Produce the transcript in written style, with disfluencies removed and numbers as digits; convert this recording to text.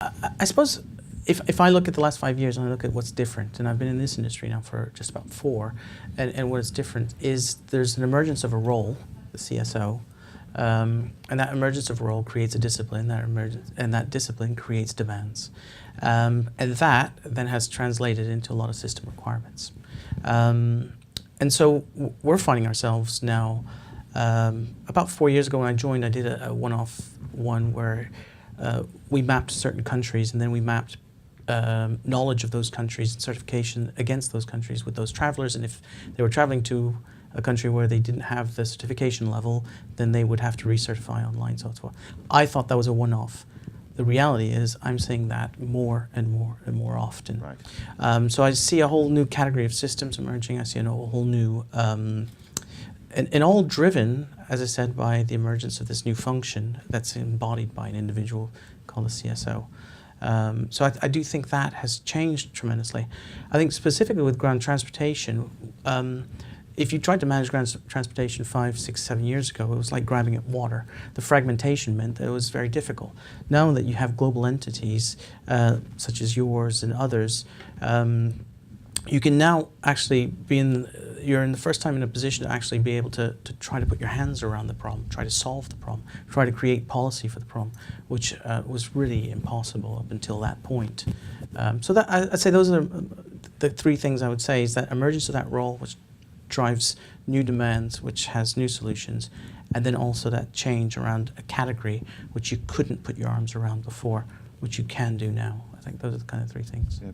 I suppose if I look at the last 5 years and I look at what's different, and I've been in this industry now for just about 4, and what is different is there's an emergence of a role, the CSO, and that emergence of a role creates a discipline, and that discipline creates demands. And that then has translated into a lot of system requirements. And so we're finding ourselves now, about 4 years ago when I joined, I did a one-off one where we mapped certain countries, and then we mapped knowledge of those countries and certification against those countries with those travelers. And if they were traveling to a country where they didn't have the certification level, then they would have to recertify online, so forth. I thought that was a one-off. The reality is I'm seeing that more and more and more often. Right. So I see a whole new category of systems emerging. I see a whole new, and all driven, as I said, by the emergence of this new function that's embodied by an individual called a CSO. So I do think that has changed tremendously. I think specifically with ground transportation, if you tried to manage ground transportation 5, 6, 7 years ago, it was like grabbing at water. The fragmentation meant that it was very difficult. Now that you have global entities, such as yours and others, you can now actually you're in the first time in a position to actually be able to try to put your hands around the problem, try to solve the problem, try to create policy for the problem, which was really impossible up until that point. So that I'd say those are the 3 things I would say, is that emergence of that role, which drives new demands, which has new solutions, and then also that change around a category which you couldn't put your arms around before, which you can do now. I think those are the kind of 3 things. Yeah.